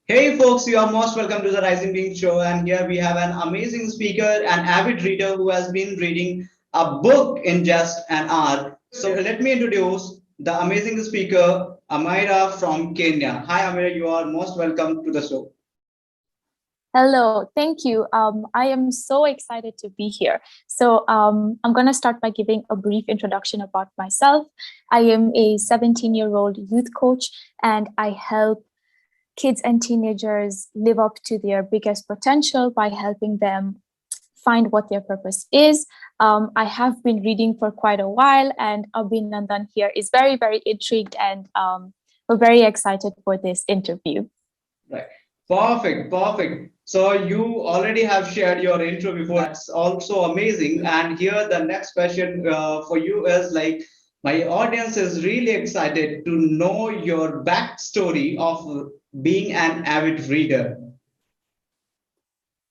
Hey folks, you are most welcome to the Rising Being Show. And here we have an amazing speaker, an avid reader who has been reading a book in just an hour. So let me introduce the amazing speaker, Amirah from Kenya. Hi Amirah, you are most welcome to the show. Hello, thank you. I am so excited to be here. I'm going to start by giving a brief introduction about myself. I am a 17-year-old youth coach, and I help kids and teenagers live up to their biggest potential by helping them find what their purpose is. I have been reading for quite a while, and Abhinandan here is very, very intrigued, and we're very excited for this interview. Right. Perfect. So you already have shared your intro before. That's also amazing. And here the next question for you is like, my audience is really excited to know your backstory of being an avid reader.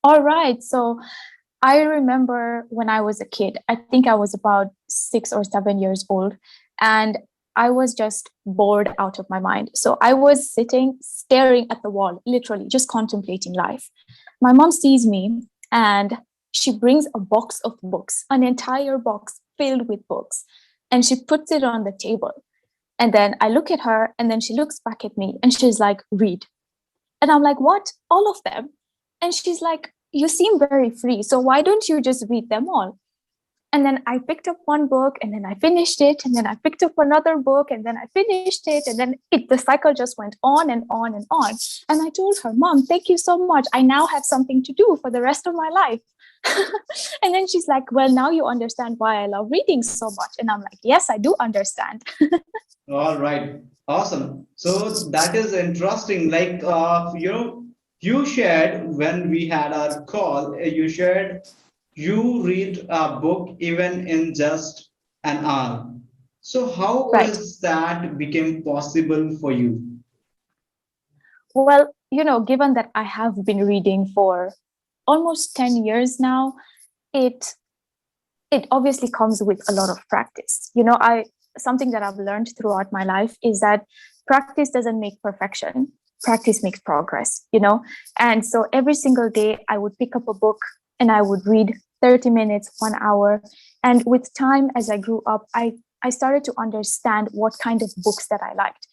All right. So I remember when I was a kid, I think I was about 6 or 7 years old, and I was just bored out of my mind. So I was sitting, staring at the wall, literally just contemplating life. My mom sees me and she brings a box of books, an entire box filled with books, and she puts it on the table. And then I look at her, and then she looks back at me and she's like, read. And I'm like, what? All of them? And she's like, you seem very free. So why don't you just read them all? And then I picked up one book and then I finished it. And then I picked up another book and then I finished it. And then the cycle just went on and on and on. And I told her, Mom, thank you so much. I now have something to do for the rest of my life. And then she's like, well, now you understand why I love reading so much. And I'm like, yes, I do understand. All right. Awesome. So that is interesting. Like, you shared when we had our call, you shared you read a book even in just an hour. So how Right. is that became possible for you? Well, given that I have been reading for almost 10 years now, it it obviously comes with a lot of practice. I something that I've learned throughout my life is that practice doesn't make perfection. Practice makes progress. And so every single day I would pick up a book and I would read 30 minutes, 1 hour. And with time, as I grew up, I started to understand what kind of books that I liked.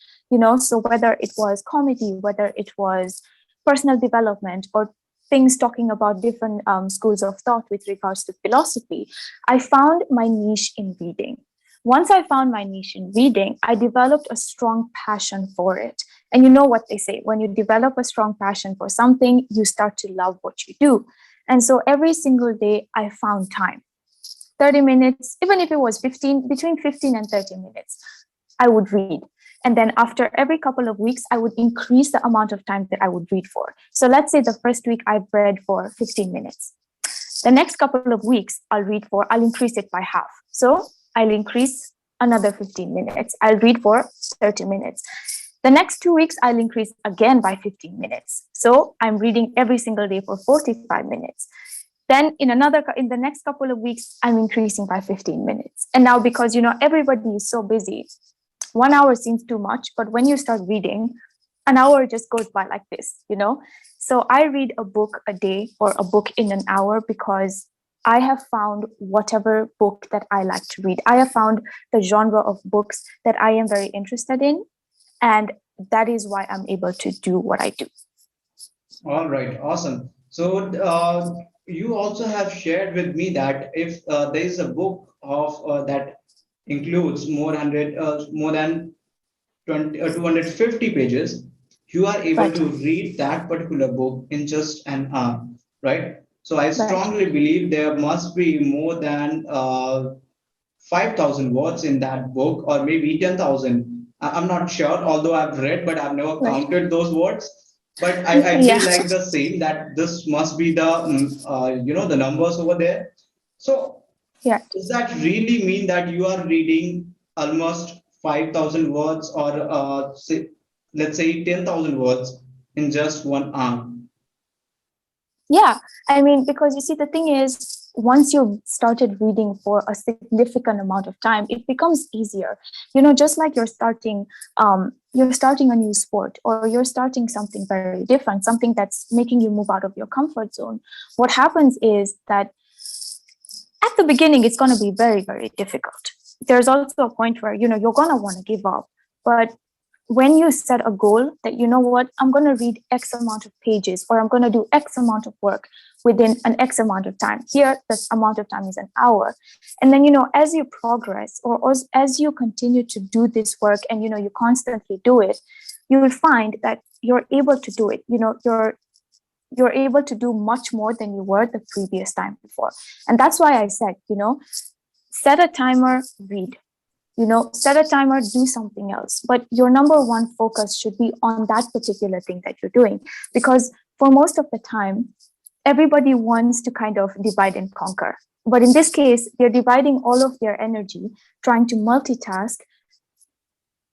So whether it was comedy, whether it was personal development, or things talking about different schools of thought with regards to philosophy, I found my niche in reading. Once I found my niche in reading, I developed a strong passion for it. And you know what they say, when you develop a strong passion for something, you start to love what you do. And so every single day, I found time. 30 minutes, even if it was between 15 and 30 minutes, I would read. And then after every couple of weeks, I would increase the amount of time that I would read for. So let's say the first week I've read for 15 minutes. The next couple of weeks I'll increase it by half. So I'll increase another 15 minutes. I'll read for 30 minutes. The next 2 weeks, I'll increase again by 15 minutes. So I'm reading every single day for 45 minutes. Then in the next couple of weeks, I'm increasing by 15 minutes. And now because, everybody is so busy, 1 hour seems too much, but when you start reading, an hour just goes by like this. So I read a book a day or a book in an hour because I have found whatever book that I like to read. I have found the genre of books that I am very interested in, and that is why I'm able to do what I do. All right, awesome. So you also have shared with me that if there is a book of that includes more than 250 pages, you are able Right. to read that particular book in just an hour, right? So I Right. strongly believe there must be more than 5,000 words in that book, or maybe 10,000. I'm not sure, although I've read, but I've never Right. counted those words. But I Yeah. feel like the same, that this must be the the numbers over there. So Yeah. does that really mean that you are reading almost 5,000 words, or let's say 10,000 words in just 1 hour? Yeah. I mean, because you see, the thing is, once you've started reading for a significant amount of time, it becomes easier. Just like you're starting a new sport, or you're starting something very different, something that's making you move out of your comfort zone. What happens is that at the beginning, it's going to be very, very difficult. There's also a point where, you're going to want to give up. But when you set a goal that, what, I'm going to read X amount of pages, or I'm going to do X amount of work within an X amount of time. Here, this amount of time is an hour. And then, as you progress, or as you continue to do this work, and, you constantly do it, you will find that you're able to do it. You're able to do much more than you were the previous time before. And that's why I said, set a timer, read. Set a timer, do something else. But your number one focus should be on that particular thing that you're doing. Because for most of the time, everybody wants to kind of divide and conquer. But in this case, they're dividing all of their energy, trying to multitask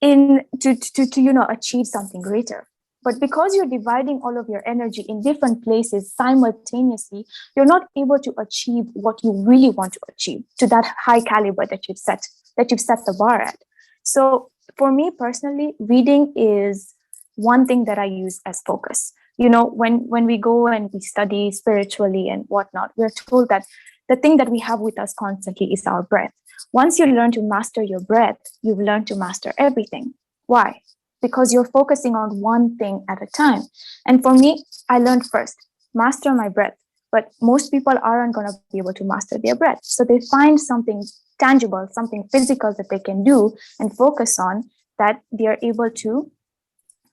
to achieve something greater. But because you're dividing all of your energy in different places simultaneously, you're not able to achieve what you really want to achieve to that high caliber that you've set the bar at. So for me personally, reading is one thing that I use as focus. When we go and we study spiritually and whatnot, we're told that the thing that we have with us constantly is our breath. Once you learn to master your breath, you've learned to master everything. Why? Because you're focusing on one thing at a time. And for me, I learned first, master my breath. But most people aren't going to be able to master their breath. So they find something tangible, something physical that they can do and focus on, that they are able to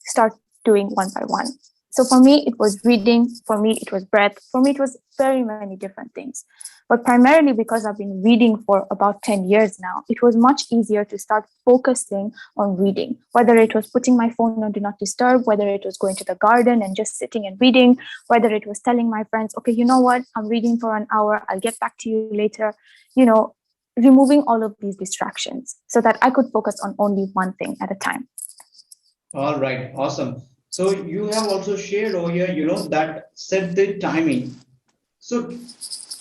start doing one by one. So for me, it was reading. For me, it was breath. For me, it was very many different things. But primarily because I've been reading for about 10 years now, it was much easier to start focusing on reading, whether it was putting my phone on do not disturb, whether it was going to the garden and just sitting and reading, whether it was telling my friends, okay, you know what, I'm reading for an hour, I'll get back to you later, removing all of these distractions so that I could focus on only one thing at a time. All right, awesome. So you have also shared over here, that set the timing. So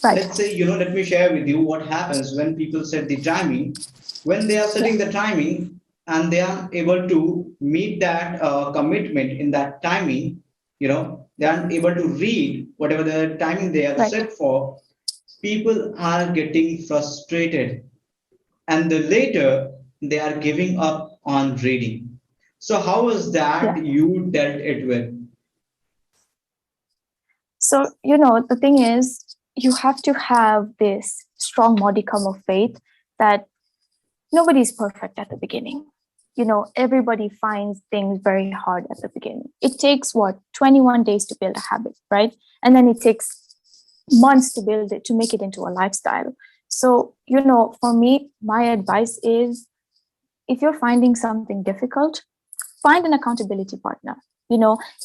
Right. let's say, let me share with you what happens when people set the timing. When they are setting the timing and they are able to meet that commitment in that timing, they are able to read whatever the timing they are set for, people are getting frustrated. And the later they are giving up on reading. So how is that you dealt it with? So, the thing is, you have to have this strong modicum of faith that nobody's perfect at the beginning. Everybody finds things very hard at the beginning. It takes 21 days to build a habit, right? And then it takes months to build it, to make it into a lifestyle. So, for me, my advice is, if you're finding something difficult, find an accountability partner.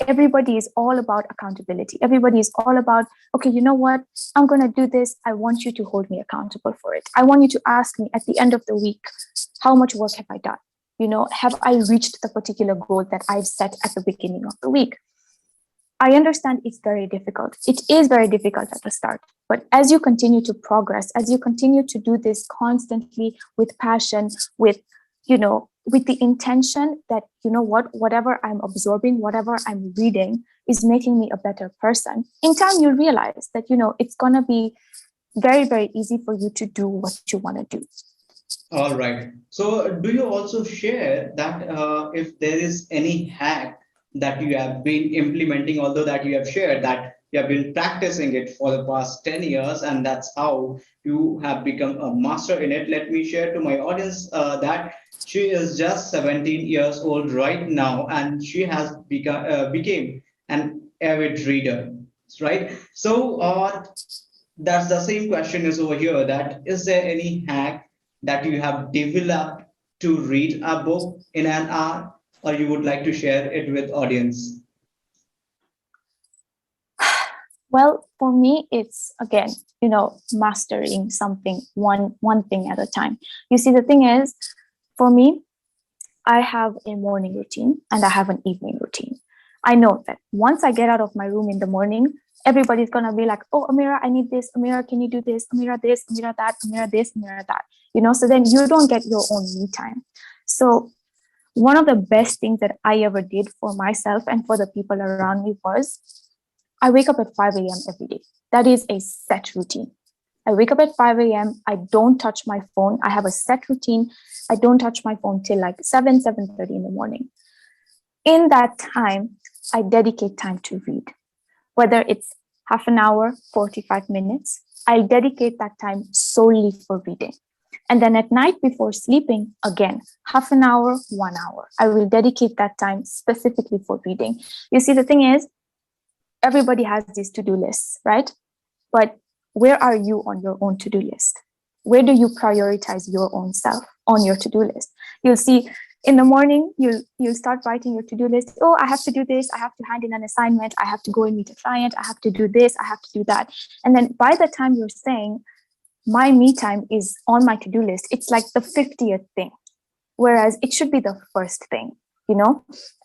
Everybody is all about accountability. Everybody is all about, okay, you know what? I'm going to do this. I want you to hold me accountable for it. I want you to ask me at the end of the week, how much work have I done? Have I reached the particular goal that I've set at the beginning of the week? I understand it's very difficult. It is very difficult at the start. But as you continue to progress, as you continue to do this constantly with passion, with the intention that, whatever I'm absorbing, whatever I'm reading is making me a better person, in time you'll realize that, it's going to be very, very easy for you to do what you want to do. All right. So do you also share that if there is any hack that you have been implementing, although that you have shared that you have been practicing it for the past 10 years and that's how you have become a master in it? Let me share to my audience that she is just 17 years old right now and she has became an avid reader, right? So that's the same question is over here, that is there any hack that you have developed to read a book in an hour, or you would like to share it with audience? Well, for me, it's again, mastering something one thing at a time. You see, the thing is, for me, I have a morning routine and I have an evening routine. I know that once I get out of my room in the morning, everybody's gonna be like, oh, Amirah, I need this. Amirah, can you do this? Amirah, this, Amirah, that, Amirah, this, Amirah, that. So then you don't get your own me time. So one of the best things that I ever did for myself and for the people around me was I wake up at 5 a.m. every day. That is a set routine. I wake up at 5 a.m. I don't touch my phone. I have a set routine. I don't touch my phone till like 7:30 in the morning. In that time, I dedicate time to read, whether it's half an hour, 45 minutes. I dedicate that time solely for reading. And then at night before sleeping, again, half an hour, 1 hour. I will dedicate that time specifically for reading. You see, the thing is, everybody has these to-do lists, right? But where are you on your own to-do list? Where do you prioritize your own self on your to-do list? You'll see in the morning, you'll start writing your to-do list. Oh, I have to do this. I have to hand in an assignment. I have to go and meet a client. I have to do this. I have to do that. And then by the time you're saying, my me time is on my to-do list, it's like the 50th thing, whereas it should be the first thing,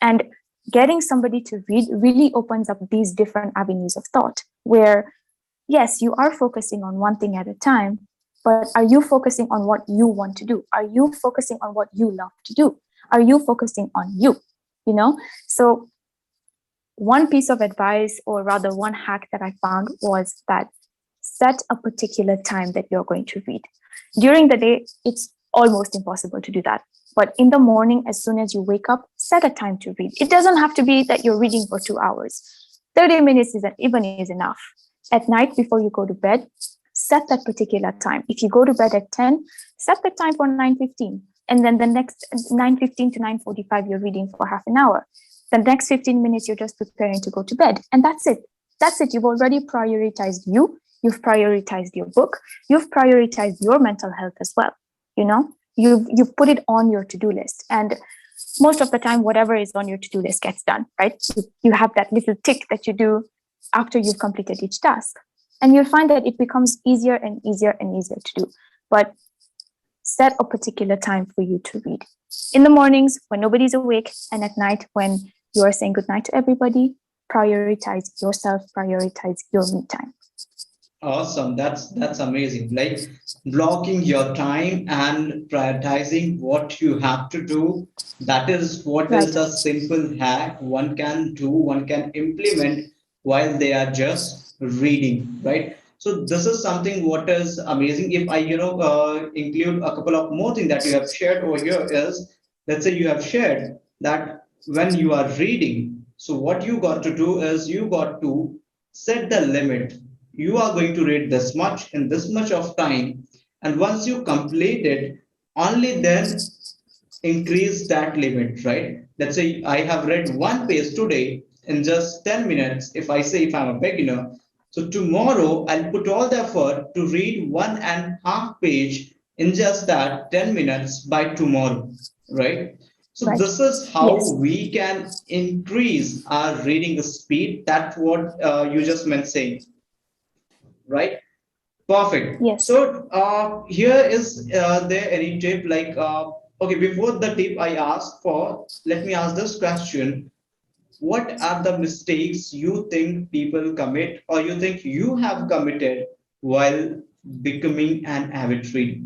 And getting somebody to read really opens up these different avenues of thought where, yes, you are focusing on one thing at a time, but are you focusing on what you want to do? Are you focusing on what you love to do? Are you focusing on you? So one piece of advice, or rather one hack that I found, was that set a particular time that you're going to read. During the day, it's almost impossible to do that. But in the morning, as soon as you wake up, set a time to read. It doesn't have to be that you're reading for 2 hours. 30 minutes is enough. At night, before you go to bed, set that particular time. If you go to bed at 10, set the time for 9:15. And then the next 9:15 to 9:45, you're reading for half an hour. The next 15 minutes, you're just preparing to go to bed. And that's it. That's it. You've already prioritized you. You've prioritized your book. You've prioritized your mental health as well. You've put it on your to-do list. And most of the time, whatever is on your to-do list gets done, right? You have that little tick that you do after you've completed each task. And you'll find that it becomes easier and easier and easier to do. But set a particular time for you to read. In the mornings when nobody's awake, and at night when you are saying goodnight to everybody, prioritize yourself, prioritize your me time. Awesome. That's amazing. Like blocking your time and prioritizing what you have to do. That is what Right. is the simple hack one can do, one can implement while they are just reading, right? So this is something what is amazing. If I, include a couple of more things that you have shared over here is, let's say you have shared that when you are reading, so what you got to do is you got to set the limit. You are going to read this much in this much of time, and once you complete it, only then increase that limit, right? Let's say I have read one page today in just 10 minutes. If I say, if I'm a beginner, so tomorrow I'll put all the effort to read 1.5 page in just that 10 minutes by tomorrow, right? So Right. this is how Yes. we can increase our reading speed. That's what you just meant saying, right? Perfect. Yes. So here is there any tip like okay, before the tip I ask for, let me ask this question. What are the mistakes you think people commit or you think you have committed while becoming an avid reader?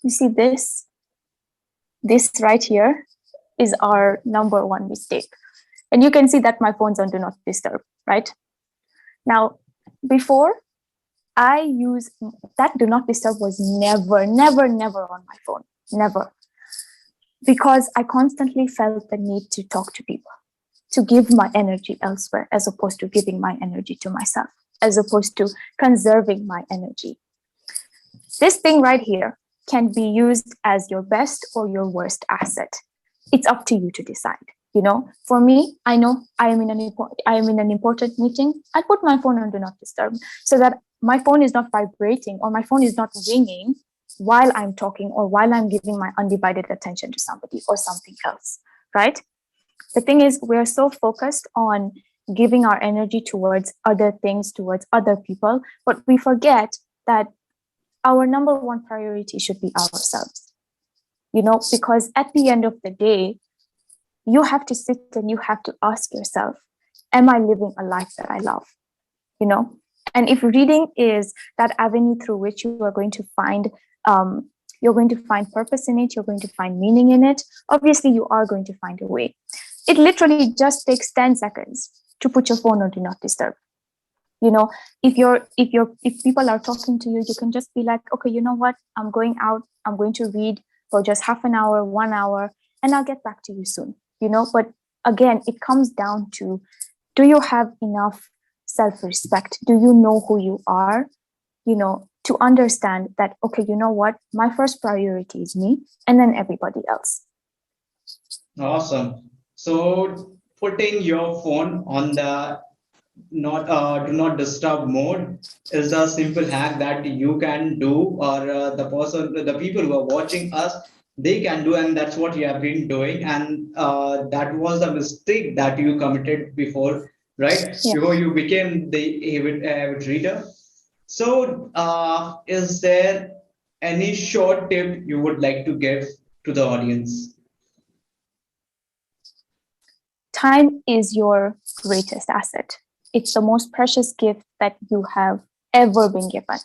You see, this right here is our number one mistake. And you can see that my phone's on do not disturb, right? Now, before I use that do not disturb was never, never, never on my phone. Never. Because I constantly felt the need to talk to people, to give my energy elsewhere, as opposed to giving my energy to myself, as opposed to conserving my energy. This thing right here can be used as your best or your worst asset. It's up to you to decide. For me, I know I am in an important meeting. I put my phone on do not disturb so that my phone is not vibrating or my phone is not ringing while I'm talking or while I'm giving my undivided attention to somebody or something else, right? The thing is, we're so focused on giving our energy towards other things, towards other people, but we forget that our number one priority should be ourselves, because at the end of the day, you have to sit and you have to ask yourself, am I living a life that I love? You know, and if reading is that avenue through which you are going to find you're going to find purpose in it, you're going to find meaning in it, obviously you are going to find a way. It literally just takes 10 seconds to put your phone on do not disturb. You know, if people are talking to you, you can just be like, okay, you know what, I'm going out, I'm going to read for just half an hour, 1 hour, and I'll get back to you soon. You know, but again, it comes down to, do you have enough self-respect? Do you know who you are? You know, to understand that, okay, you know what, my first priority is me, and then everybody else. Awesome. So putting your phone on the not do not disturb mode is a simple hack that you can do, or the people who are watching us, they can do, and that's what you have been doing. And that was a mistake that you committed before, right? Yeah. Before you became the avid reader. So, is there any short tip you would like to give to the audience? Time is your greatest asset. It's the most precious gift that you have ever been given.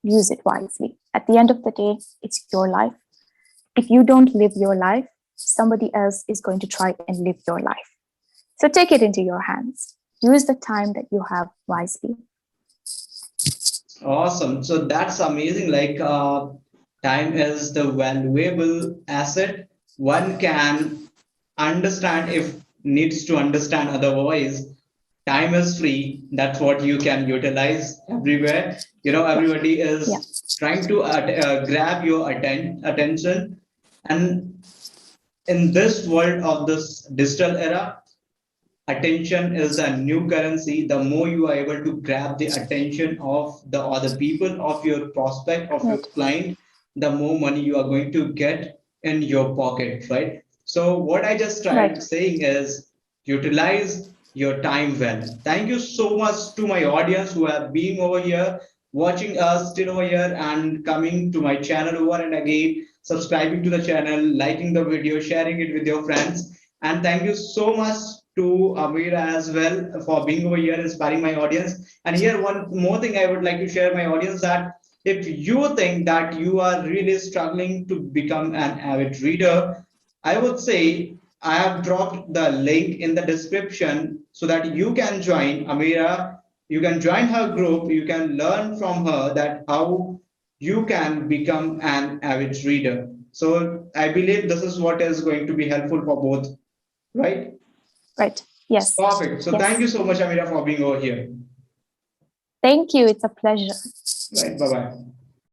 Use it wisely. At the end of the day, it's your life. If you don't live your life, somebody else is going to try and live your life. So take it into your hands. Use the time that you have wisely. Awesome. So that's amazing. Like, time is the valuable asset. One can understand if needs to understand. Otherwise, time is free. That's what you can utilize everywhere. You know, Yeah. everybody Yeah. is trying to grab your attention. And in this world of this digital era, attention is the new currency. The more you are able to grab the attention of the other people, of your prospect, of your Right. client, the more money you are going to get in your pocket, right? So what I just tried Right. saying is utilize your time well. Thank you so much to my audience who have been over here, watching us still over here, and coming to my channel over and again, subscribing to the channel, liking the video, sharing it with your friends. And thank you so much to Amirah as well for being over here, inspiring my audience. And here, one more thing I would like to share my audience, that if you think that you are really struggling to become an avid reader, I would say I have dropped the link in the description so that you can join Amirah. You can join her group. You can learn from her that how you can become an avid reader. So I believe this is what is going to be helpful for both, right? Right. Yes. Perfect. So thank Yes. you so much, Amirah, for being over here. Thank you. It's a pleasure. Right. Bye bye.